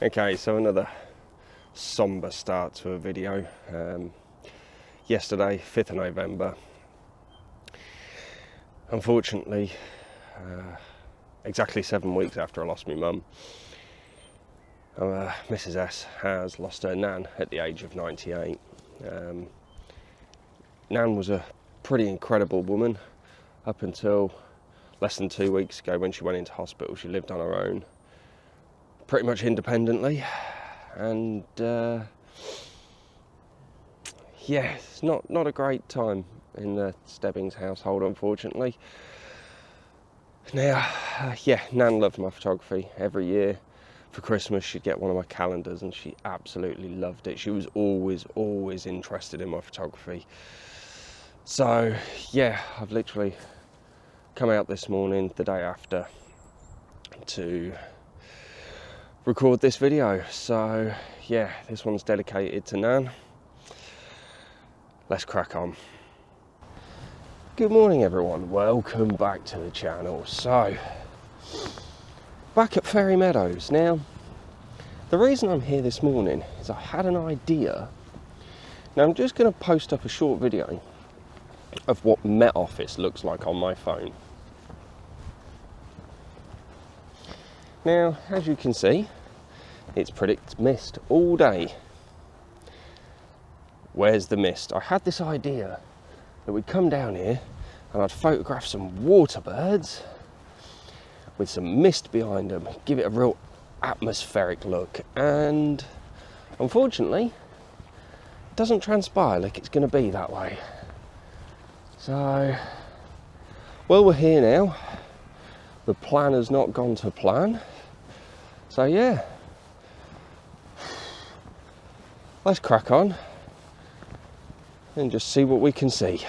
Okay, so another somber start to a video. Yesterday, 5th of November, unfortunately, exactly 7 weeks after I lost my mum, Mrs S has lost her nan at the age of 98. Nan was a pretty incredible woman up until less than 2 weeks ago when she went into hospital. She lived on her own, pretty much independently, and yeah, it's not a great time in the Stebbings household, unfortunately. Now, Nan loved my photography. Every year for Christmas she'd get one of my calendars and she absolutely loved it. She was always interested in my photography. So yeah, I've literally come out this morning, the day after, to record this video. So yeah, this one's dedicated to Nan. Let's crack on. Good morning everyone, welcome back to the channel. So, back at Fairy Meadows. Now, the reason I'm here this morning is I had an idea. Now I'm just going to post up a short video of what Met Office looks like on my phone. Now, as you can see, it's predicts mist all day. Where's the mist? I had this idea that we'd come down here and I'd photograph some water birds with some mist behind them, give it a real atmospheric look, and unfortunately it doesn't transpire like it's going to be that way. So, well, we're here now. The plan has not gone to plan, so yeah, let's crack on and just see what we can see.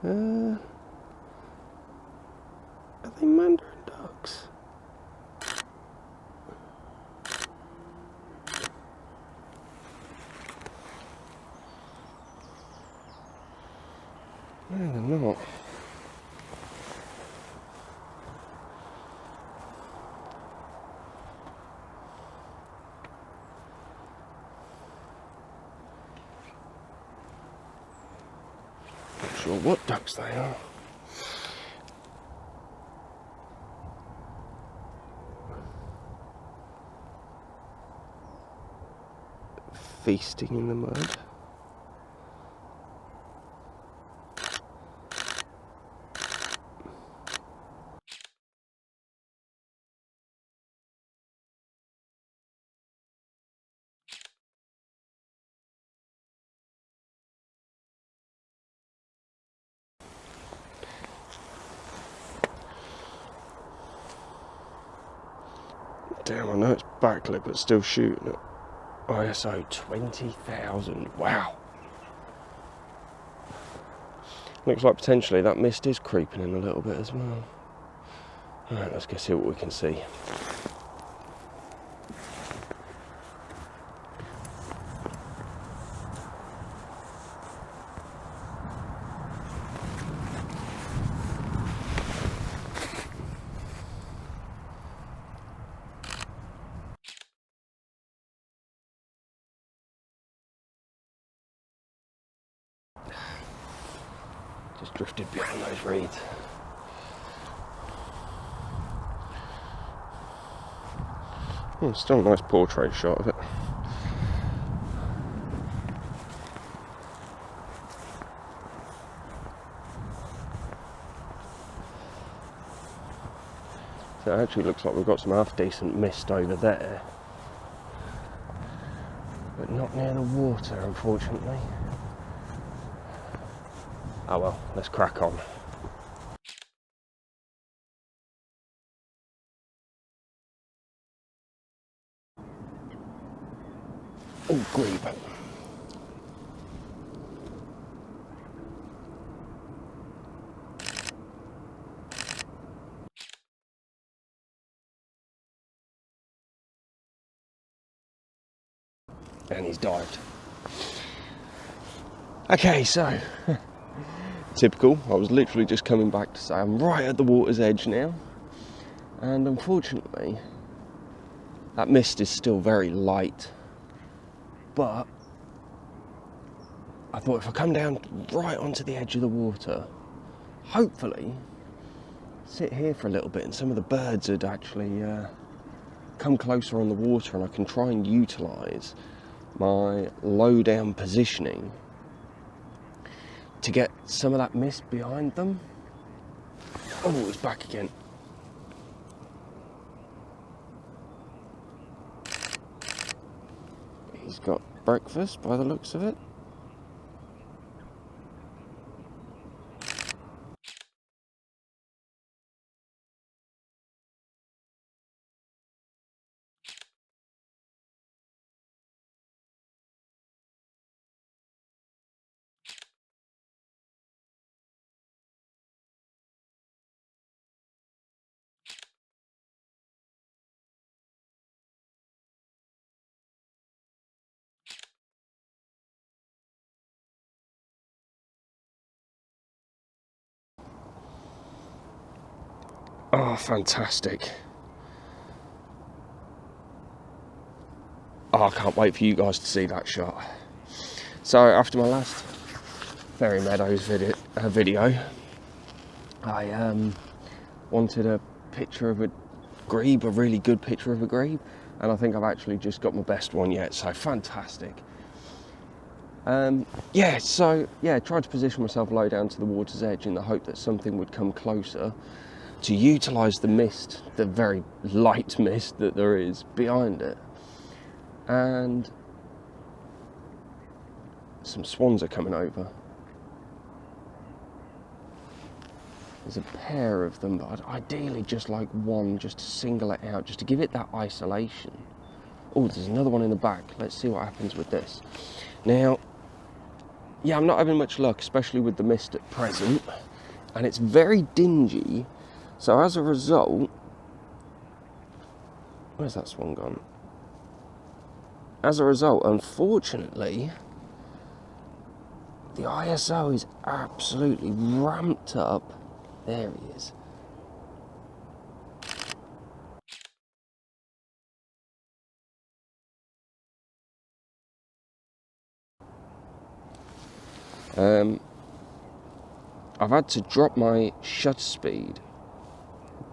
Are they mandarin ducks? No, they're not. Not sure what ducks they are. Feasting in the mud. Damn, I know it's backlit, but still shooting at ISO 20,000. Wow. Looks like potentially that mist is creeping in a little bit as well. Alright, let's go see what we can see. Just drifted behind those reeds. Oh, still a nice portrait shot of it. So it actually looks like we've got some half decent mist over there, but not near the water, unfortunately. Oh well, let's crack on. Oh, Grebe. And he's dived. Okay, so typical. I was literally just coming back to say I'm right at the water's edge now, and unfortunately that mist is still very light, but I thought if I come down right onto the edge of the water, hopefully sit here for a little bit and some of the birds would actually come closer on the water, and I can try and utilise my low down positioning to get some of that mist behind them. Oh, it's back again. He's got breakfast by the looks of it. Oh, fantastic. Oh, I can't wait for you guys to see that shot. So after my last Fairy Meadows video, I wanted a picture of a grebe, a really good picture of a grebe, and I think I've actually just got my best one yet, so fantastic. Tried to position myself low down to the water's edge in the hope that something would come closer to utilise the mist, the very light mist that there is behind it. And some swans are coming over. There's a pair of them, but I'd ideally just like one, just to single it out, just to give it that isolation. Oh, there's another one in the back. Let's see what happens with this. Now, yeah, I'm not having much luck, especially with the mist at present, and it's very dingy. So as a result, where's that swan gone? As a result, unfortunately, the ISO is absolutely ramped up. There he is. I've had to drop my shutter speed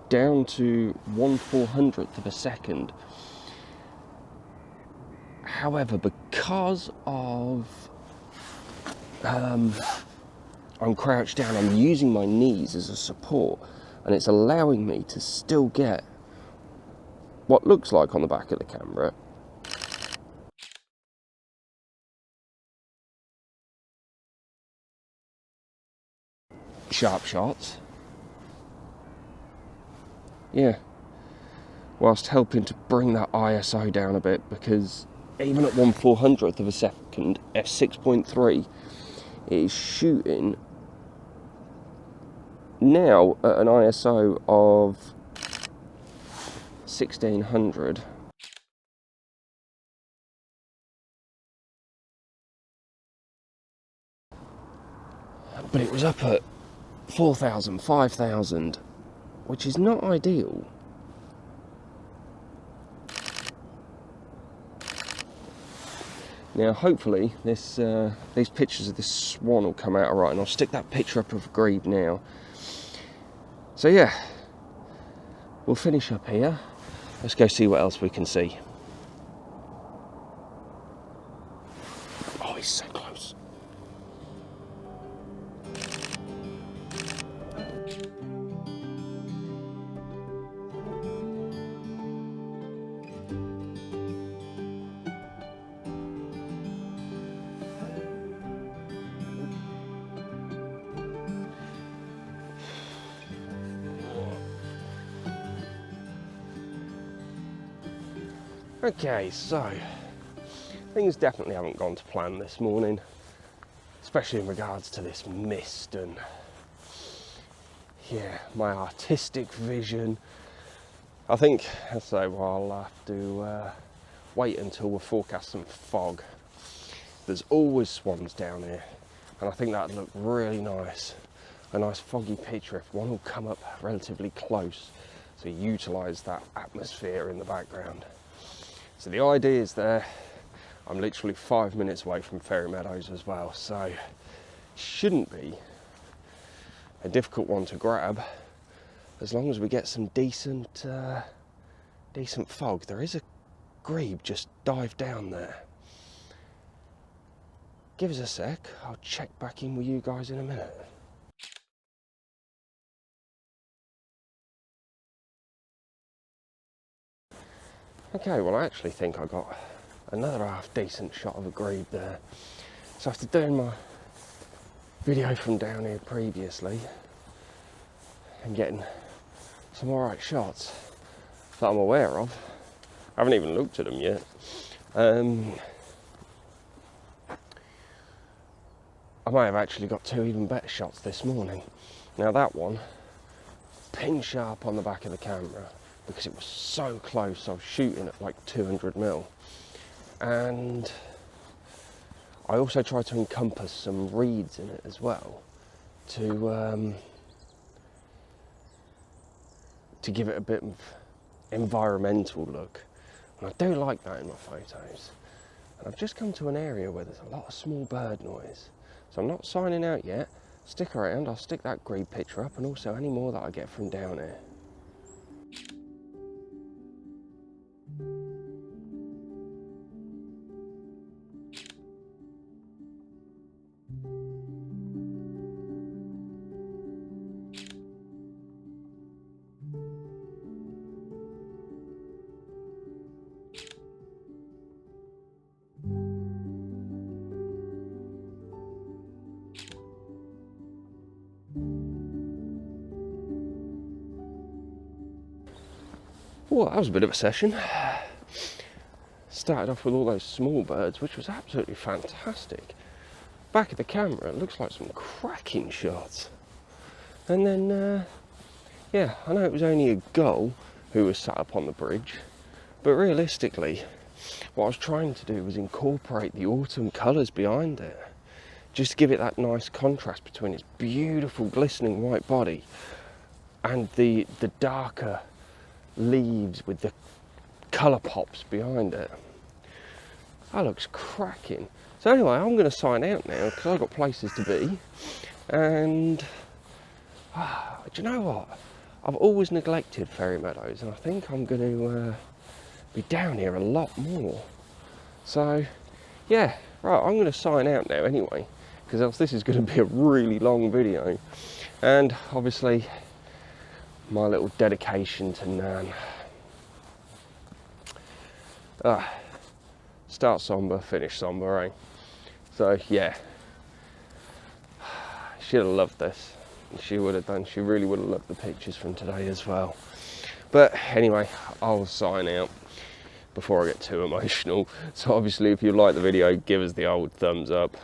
down to 1/400th of a second. However, because of I'm crouched down, I'm using my knees as a support, and it's allowing me to still get what looks like on the back of the camera sharp shots. Yeah, whilst helping to bring that ISO down a bit, because even at 1/400th of a second, f6.3, it is shooting now at an ISO of 1600. But it was up at 4,000, 5,000, which is not ideal. Now, hopefully, these pictures of this swan will come out alright, and I'll stick that picture up of Grebe now. So yeah, we'll finish up here. Let's go see what else we can see. Oh, he's so close. Okay, so things definitely haven't gone to plan this morning, especially in regards to this mist and yeah, my artistic vision. I think, so I'll have to wait until we're forecast some fog. There's always swans down here, and I think that'd look really nice. A nice foggy picture if one will come up relatively close, so utilise that atmosphere in the background. So the idea is there. I'm literally 5 minutes away from Fairy Meadows as well, so shouldn't be a difficult one to grab as long as we get some decent fog. There is a grebe just dive down there. Give us a sec, I'll check back in with you guys in a minute. Okay, well I actually think I got another half decent shot of a grebe there. So after doing my video from down here previously and getting some alright shots that I'm aware of, I haven't even looked at them yet. I might have actually got two even better shots this morning. Now that one, pin sharp on the back of the camera because it was so close. I was shooting at like 200mm, and I also tried to encompass some reeds in it as well to give it a bit of environmental look, and I do like that in my photos. And I've just come to an area where there's a lot of small bird noise, so I'm not signing out yet. Stick around, I'll stick that grebe picture up and also any more that I get from down here. Well, that was a bit of a session. Started off with all those small birds, which was absolutely fantastic. Back of the camera, it looks like some cracking shots. And then, yeah, I know it was only a gull who was sat up on the bridge, but realistically, what I was trying to do was incorporate the autumn colours behind it, just to give it that nice contrast between its beautiful glistening white body and the darker leaves with the colour pops behind it. That looks cracking. So anyway, I'm going to sign out now because I've got places to be, and do you know what? I've always neglected Fairy Meadows, and I think I'm going to be down here a lot more. So yeah, right, I'm going to sign out now anyway, because else this is going to be a really long video. And obviously my little dedication to Nan. Start somber, finish somber, eh? So yeah, she'd have loved this. She would have done. She really would have loved the pictures from today as well. But anyway, I'll sign out before I get too emotional. So obviously, if you like the video, give us the old thumbs up.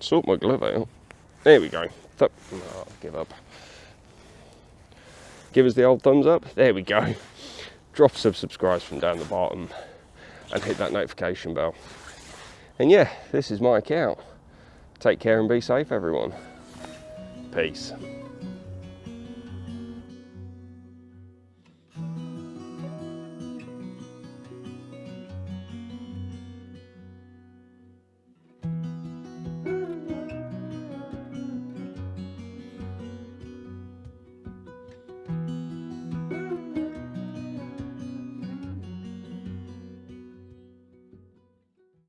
Sort my glove out. There we go. No, I'll give up. Give us the old thumbs up. There we go. Drop some subscribes from down the bottom and hit that notification bell. And yeah, this is my account. Take care and be safe, everyone. Peace.